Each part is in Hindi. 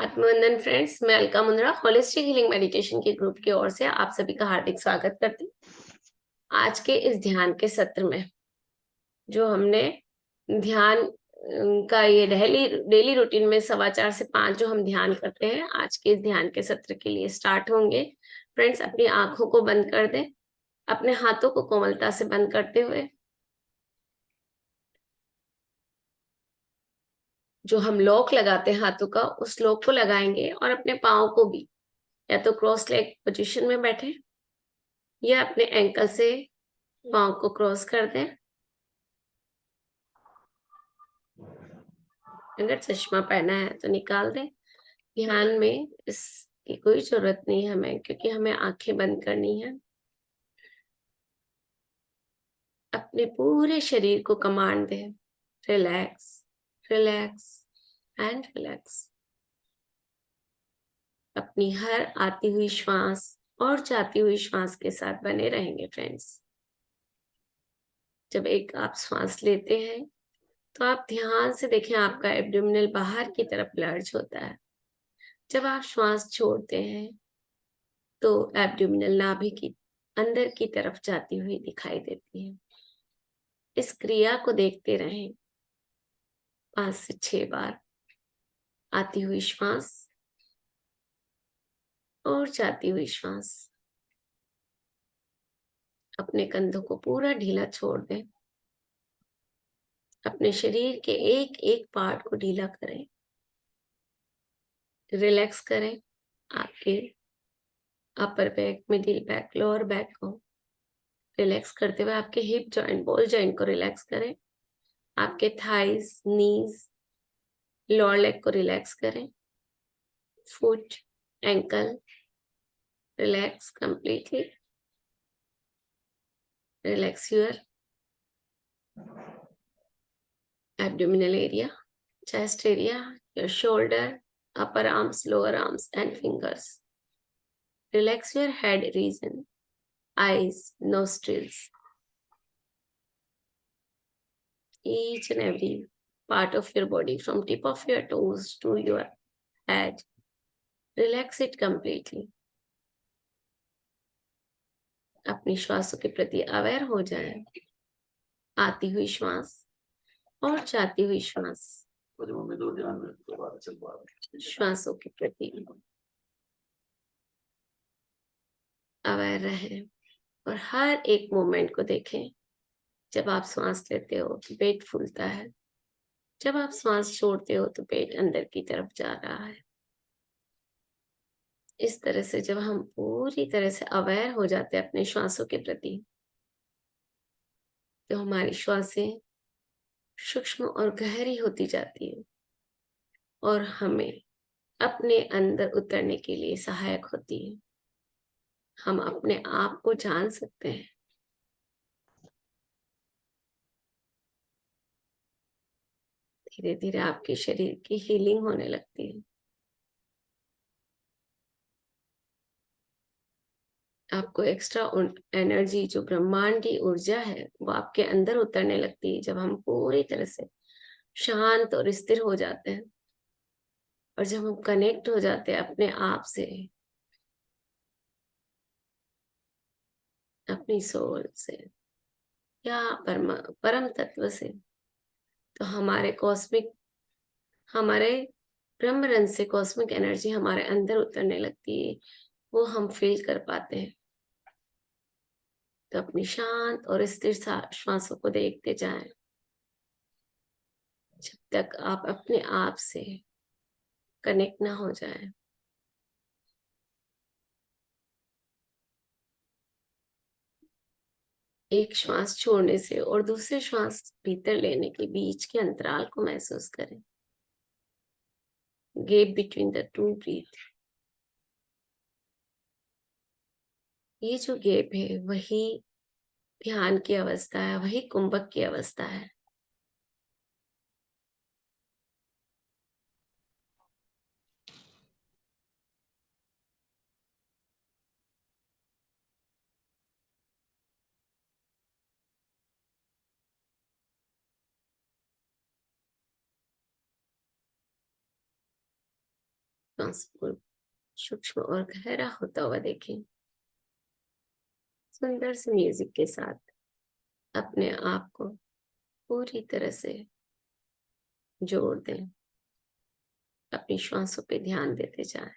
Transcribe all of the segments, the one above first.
आत्मवंदन फ्रेंड्स, मैं Alka Mundra holistic healing meditation के ग्रुप की ओर से आप सभी का हार्दिक स्वागत करती हूँ। आज के इस ध्यान के सत्र में जो हमने ध्यान का ये डेली डेली रूटीन में 4:15 से 5 जो हम ध्यान करते हैं, आज के इस ध्यान के सत्र के लिए स्टार्ट होंगे। फ्रेंड्स, अपनी आंखों को बंद कर दें, अपने हाथों को कोमलता से बंद करते हुए जो हम लॉक लगाते हैं हाथों का, उस लॉक को लगाएंगे और अपने पाँव को भी या तो क्रॉस लेग पोजीशन में बैठे या अपने एंकल से पाँव को क्रॉस कर दें। अगर चश्मा पहना है तो निकाल दें। ध्यान में इसकी कोई जरूरत नहीं है हमें, क्योंकि हमें आंखें बंद करनी है। अपने पूरे शरीर को कमांड दें, रिलैक्स, रिलैक्स एंड रिलैक्स। अपनी हर आती हुई श्वास और जाती हुई श्वास के साथ बने रहेंगे फ्रेंड्स। जब एक आप श्वास लेते हैं तो आप ध्यान से देखें, आपका एब्डोमिनल बाहर की तरफ लर्ज होता है। जब आप श्वास छोड़ते हैं तो एब्डोमिनल नाभि की अंदर की तरफ जाती हुई दिखाई देती है। इस क्रिया को देखते रहें 5 से 6 बार। आती हुई श्वास और जाती हुई श्वास। अपने कंधों को पूरा ढीला छोड़ दें। अपने शरीर के एक एक पार्ट को ढीला करें, रिलैक्स करें। आपके upper back, middle back, lower back को रिलैक्स करते हुए आपके हिप जॉइंट, बॉल जॉइंट को रिलैक्स करें। आपके थाइज, नीज, लोअर लेग को रिलैक्स करें। Foot, ankle relax completely. Relax your abdominal area, chest area, your shoulder, upper arms, lower arms and fingers. Relax your head region, eyes, nostrils. Each and every part of your body, from tip of your toes to your head. Relax it completely. अपनी श्वासों के प्रति अवेयर हो जाए। आती हुई श्वास और जाती हुई श्वास, श्वासों के प्रति अवेयर रहें और हर एक मोमेंट को देखें। जब आप सांस लेते हो तो पेट फूलता है, जब आप सांस छोड़ते हो तो पेट अंदर की तरफ जा रहा है। इस तरह से जब हम पूरी तरह से अवेयर हो जाते हैं अपने श्वासों के प्रति, तो हमारी श्वासें सूक्ष्म और गहरी होती जाती है और हमें अपने अंदर उतरने के लिए सहायक होती है। हम अपने आप को जान सकते हैं। धीरे धीरे आपके शरीर की हीलिंग होने लगती है। आपको एक्स्ट्रा एनर्जी, जो ब्रह्मांडी ऊर्जा है, वो आपके अंदर उतरने लगती है जब हम पूरी तरह से शांत और स्थिर हो जाते हैं और जब हम कनेक्ट हो जाते हैं अपने आप से, अपनी सोल से या परम तत्व से, तो हमारे ब्रह्म रंग से कॉस्मिक एनर्जी हमारे अंदर उतरने लगती है। वो हम फील कर पाते हैं। तो अपनी शांत और स्थिर श्वासों को देखते जाएं जब तक आप अपने आप से कनेक्ट ना हो जाए। एक श्वास छोड़ने से और दूसरे श्वास भीतर लेने के बीच के अंतराल को महसूस करें। Gap between the two breath. ये जो गैप है वही ध्यान की अवस्था है, वही कुंभक की अवस्था है। श्वास को सूक्ष्म और गहरा होता हुआ देखें। सुंदर से म्यूजिक के साथ अपने आप को पूरी तरह से जोड़ दें। अपनी श्वासों पे ध्यान देते जाएं।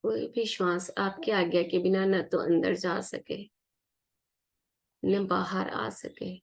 कोई भी श्वास आपकी आज्ञा के बिना न तो अंदर जा सके न बाहर आ सके।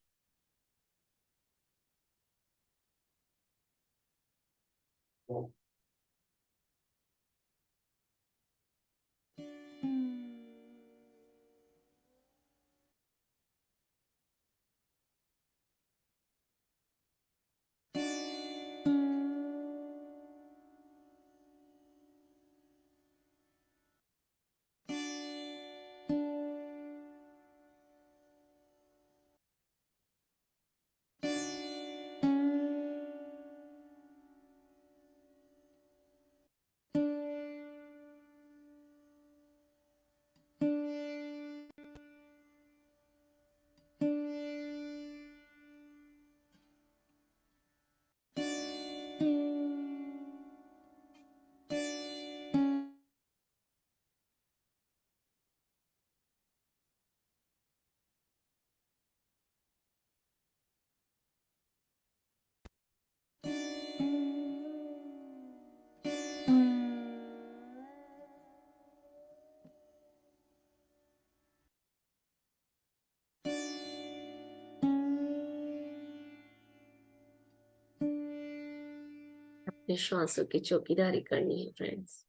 अपने श्वासों की चौकीदारी करनी है फ्रेंड्स।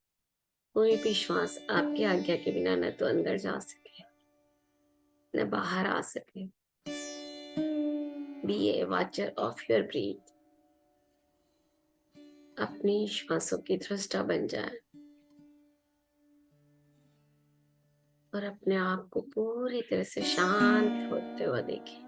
कोई भी श्वास आपकी आज्ञा के बिना न तो अंदर जा सके न बाहर आ सके। Be a watcher of your breath. अपनी श्वासों की दृष्टा बन जाए और अपने आप को पूरी तरह से शांत होते हुए देखें।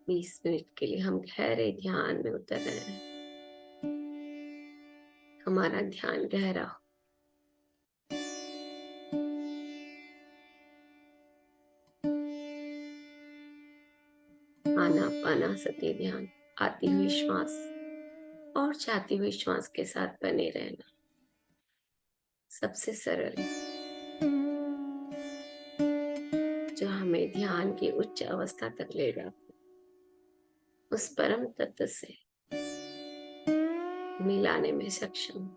बीस मिनट के लिए हम गहरे ध्यान में उतर रहे हैं। हमारा ध्यान गहरा हो। आनापानसति ध्यान। आती हुई श्वास और जाती हुई श्वास के साथ बने रहना सबसे सरल, जो हमें ध्यान की उच्च अवस्था तक ले जाता है, उस परम तत्व से मिलाने में सक्षम।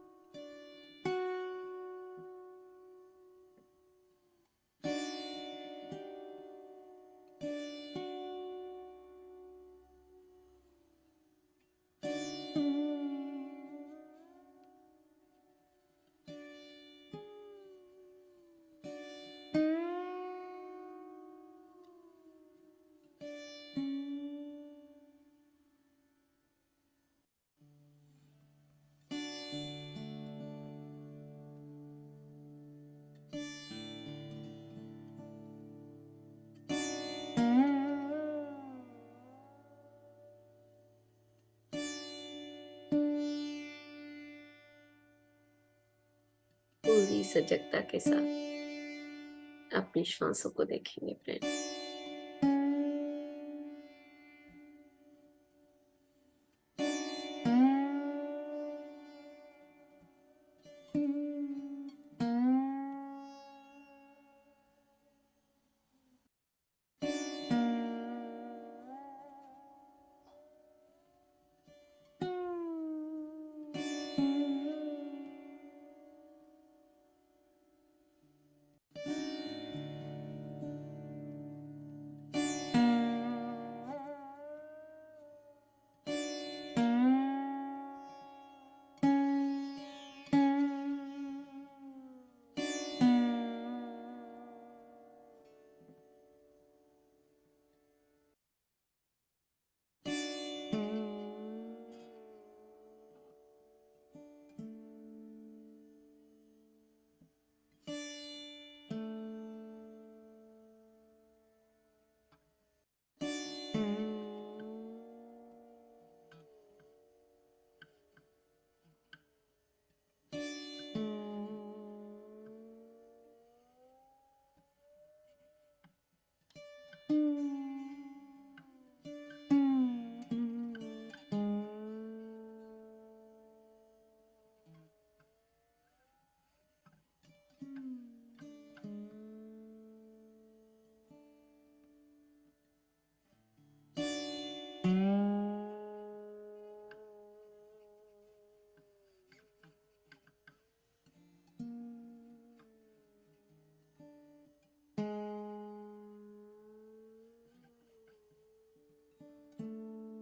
पूरी सजगता के साथ अपनी श्वासों को देखेंगे फ्रेंड्स।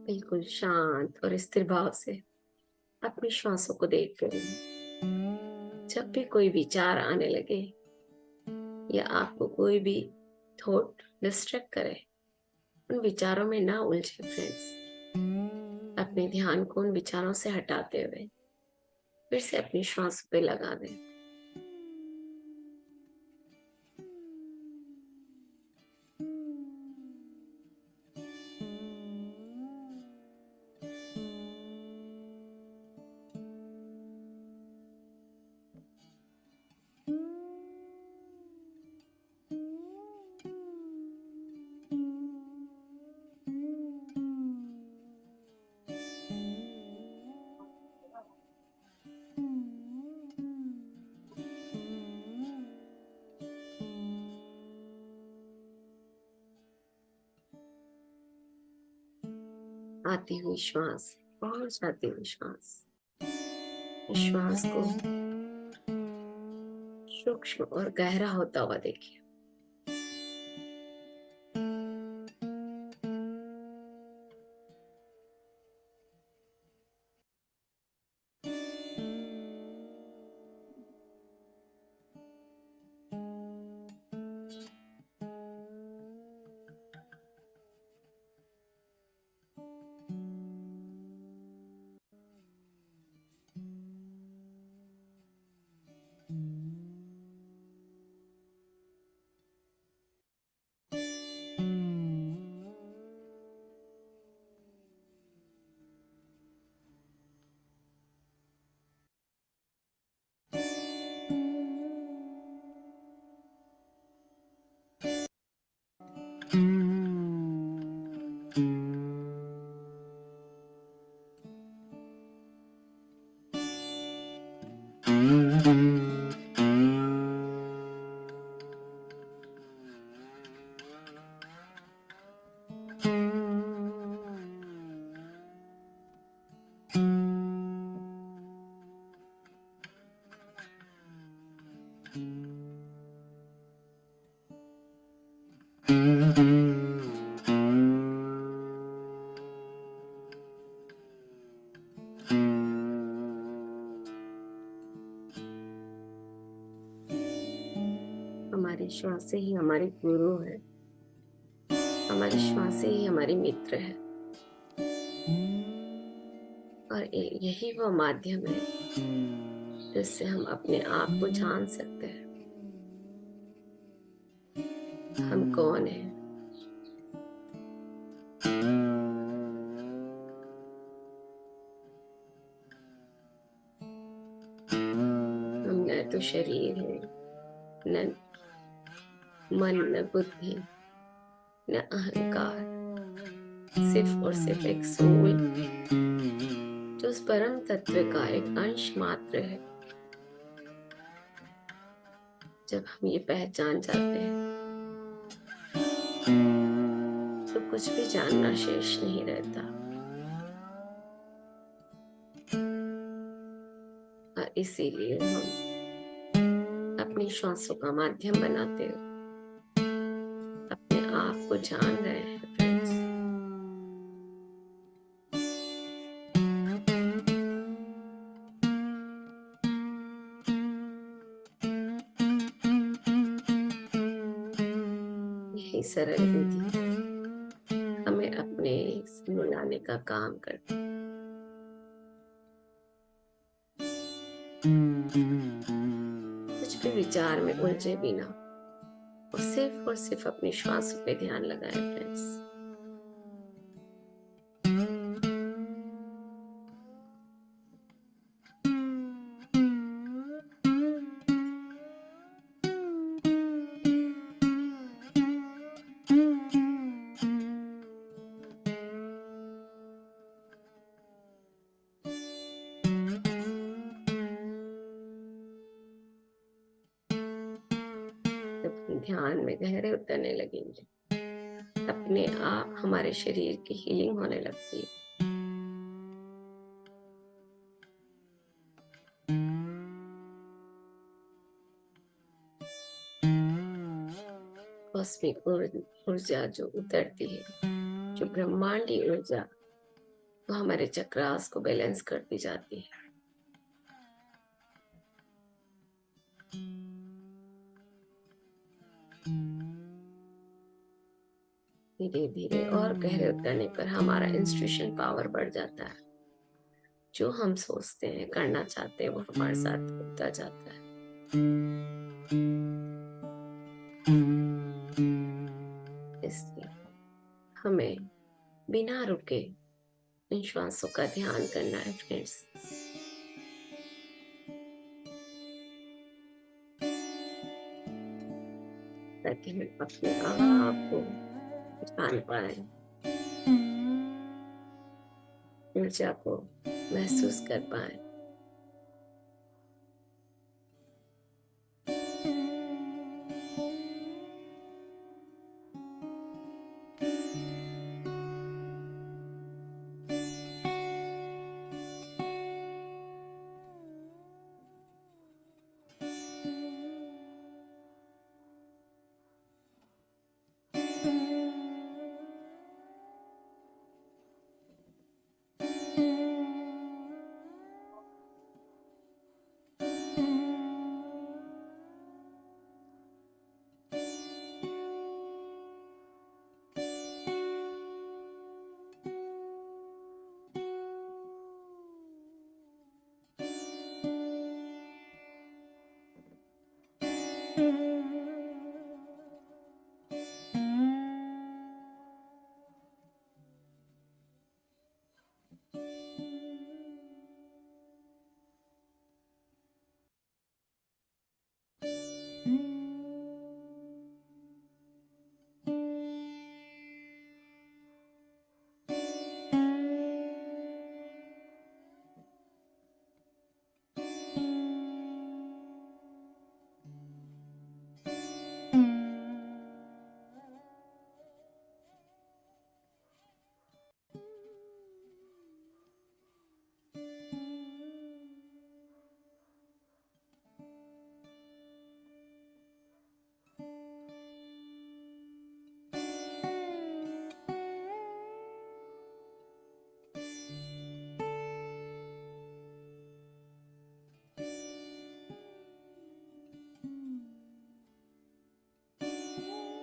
बिल्कुल शांत और स्थिर भाव से अपनी श्वासों को देखते रहिए। जब भी कोई विचार आने लगे या आपको कोई भी थॉट डिस्ट्रैक्ट करे, उन विचारों में ना उलझे फ्रेंड्स। अपने ध्यान को उन विचारों से हटाते हुए फिर से अपनी श्वास पे लगा दें। आती हुई श्वास और जाती हुई श्वास, श्वास को सूक्ष्म और गहरा होता हुआ देखिए। हमारी श्वासें ही हमारे गुरु है, हमारी श्वासें ही हमारी मित्र है, और यही वो माध्यम है जिससे हम अपने आप को जान सकते हैं। हम कौन हैं? हम न तो शरीर है, न मन, न बुद्धि, न अहंकार, सिर्फ और सिर्फ एक सोल जो उस परम तत्व का एक अंश मात्र है। जब हम ये पहचान जाते हैं तो कुछ भी जानना शेष नहीं रहता, और इसीलिए हम अपनी श्वासों का माध्यम बनाते हुए अपने आप को जान रहे हैं फ्रेंड्स। यही सरल विधि हमें अपने से मिलाने का काम करती है। कुछ भी विचार में उलझे बिना और सिर्फ अपनी श्वासों पे ध्यान लगाएं फ्रेंड्स। जब हम ध्यान में गहरे उतरने लगेंगे, अपने आप हमारे शरीर की हीलिंग होने लगती है। कॉस्मिक ऊर्जा जो उतरती है, जो ब्रह्मांडी ऊर्जा, वो हमारे चक्रास को बैलेंस करती जाती है। धीरे धीरे और गहरे उतरने पर हमारा इंस्ट्यूशन पावर बढ़ जाता है। जो हम सोचते हैं, करना चाहते हैं, वो हमारे साथ होता जाता है। इसलिए हमें बिना रुके इन श्वासों का ध्यान करना है फ्रेंड्स। ताकि हम अपने आप को जान पाए, ऊर्जा को महसूस कर पाए।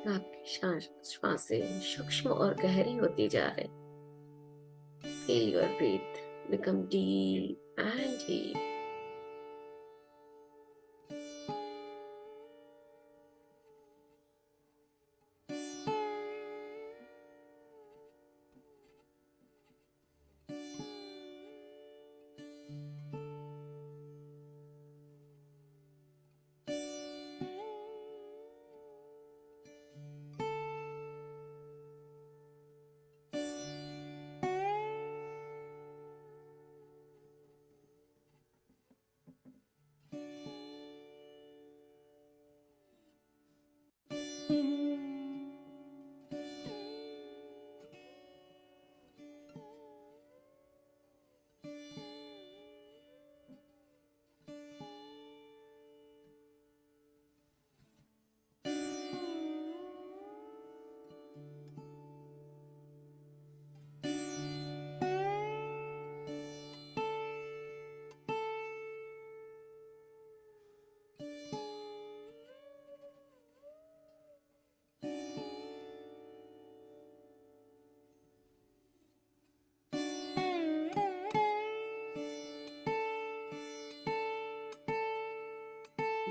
आपकी श्वासें सूक्ष्म और गहरी होती जा रही। Feel your breath become deep and deep.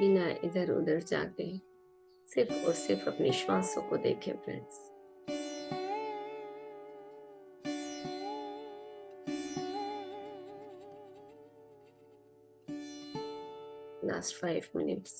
बिना इधर उधर जाके सिर्फ और सिर्फ अपनी श्वासों को देखें फ्रेंड्स। Last 5 minutes.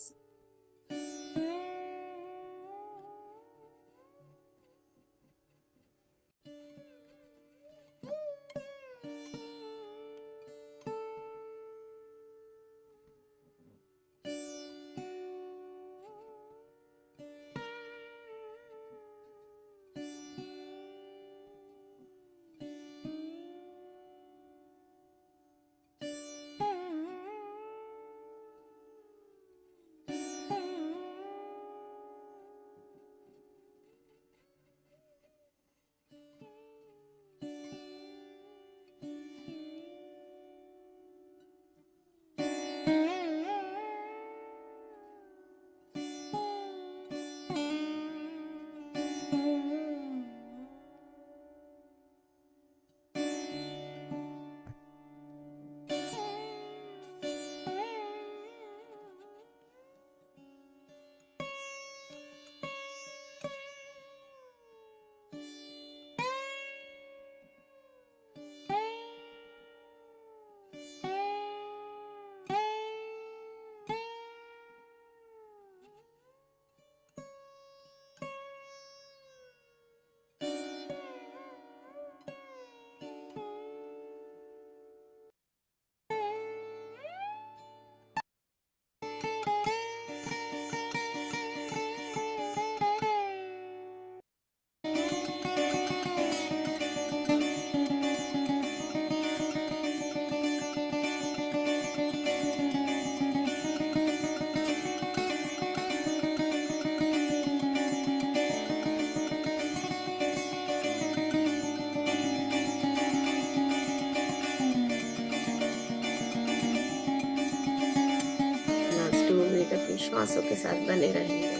श्वासों के साथ बने रहेंगे।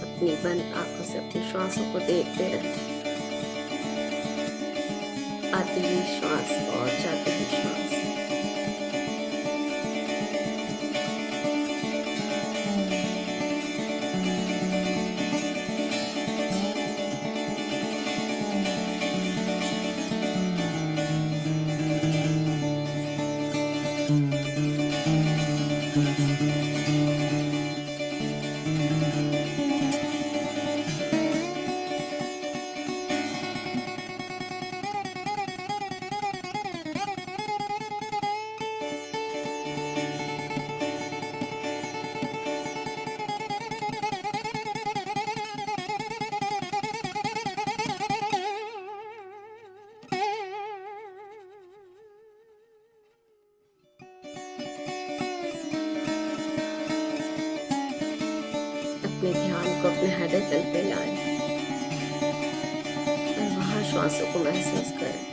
अपनी बंद आंखों से अपनी श्वासों को देखते रहें। आती हुई श्वास और जाती हुई श्वास। अपने ध्यान को अपने हृदय तल पे लाएं और वहां श्वासों को महसूस करें।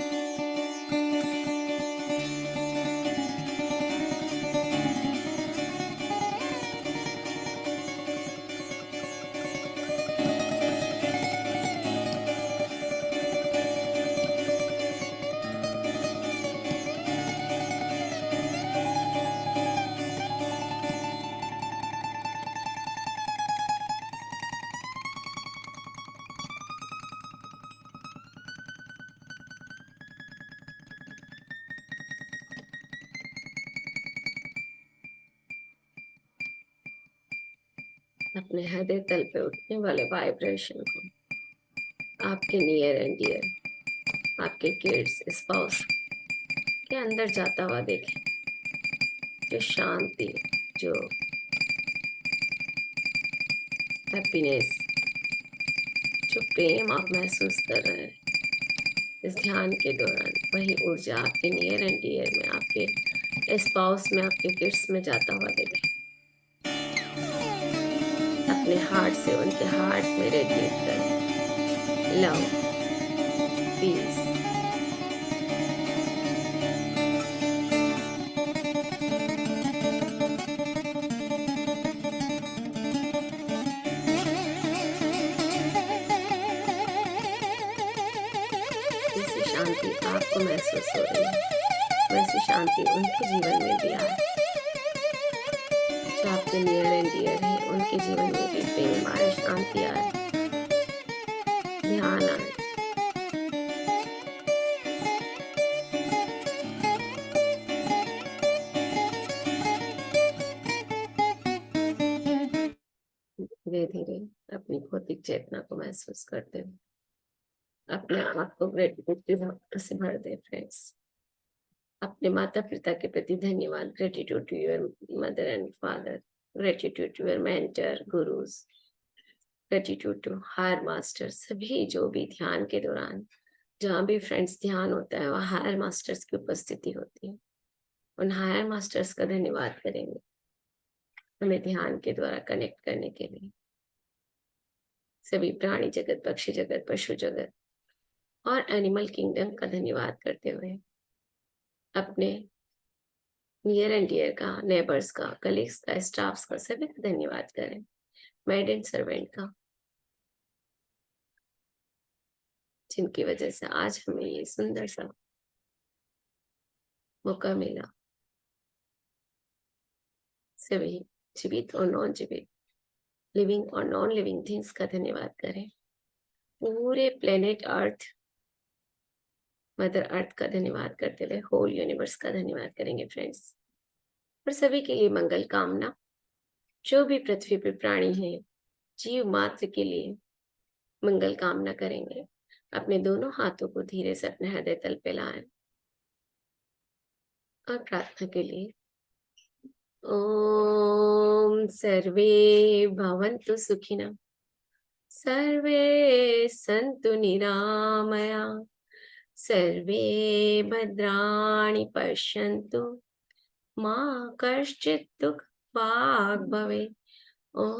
अपने हृदय तल पे उठने वाले वाइब्रेशन को आपके नियर एंड डियर, आपके किड्स, स्पाउस के अंदर जाता हुआ देखें। जो शांति, जो हैप्पीनेस, जो प्रेम आप महसूस कर रहे हैं इस ध्यान के दौरान, वही ऊर्जा आपके नियर एंड डियर में, आपके स्पाउस में, आपके किड्स में जाता हुआ देखें। अपने हार्ट से उनके हार्ट में रेडिएट करें लव, पीस। जैसी शांति आपको महसूस हो रही है वैसी शांति उनके जीवन में भी आए। जो आपके नियर एंड डियर है उनके जीवन में भी प्रेम आए, शांति आए, ध्यान आए। धीरे धीरे अपनी भौतिक चेतना को महसूस करते हुए अपने आप को ग्रेटिट्यूड की भावना से भर दे। फ्रेंड्स, अपने माता पिता के प्रति धन्यवाद। Gratitude to your mother and father, gratitude to your mentor, gurus, gratitude to higher master. सभी जो भी ध्यान के दौरान जहाँ भी फ्रेंड्स ध्यान होता है वहाँ हायर मास्टर्स की उपस्थिति होती है। उन हायर मास्टर्स का धन्यवाद करेंगे हमें ध्यान के द्वारा कनेक्ट करने के लिए। सभी प्राणी जगत, पक्षी जगत, पशु जगत और एनिमल किंगडम का धन्यवाद करते हुए अपने नियर एंड डियर का, नेबर्स का, कलीग्स का, स्टाफ्स का, सभी का धन्यवाद करें। मेड एंड सर्वेंट का, जिनकी वजह से आज हमें ये सुंदर सा मौका मिला। सभी जीवित और नॉन जीवित, लिविंग और नॉन लिविंग थिंग्स का धन्यवाद करें। पूरे प्लेनेट अर्थ, मदर अर्थ का धन्यवाद करते हुए होल यूनिवर्स का धन्यवाद करेंगे फ्रेंड्स। और सभी के लिए मंगल कामना। जो भी पृथ्वी पर प्राणी है, जीव मात्र के लिए मंगल कामना करेंगे। अपने दोनों हाथों को धीरे से अपने हृदय तल पे लाएं और प्रार्थना के लिए ओम सर्वे भवन्तु सुखिनः, सर्वे सन्तु निरामया, सर्वे भद्राणि पश्यन्तु मा कश्चित् दुःखभाग् भवेत्।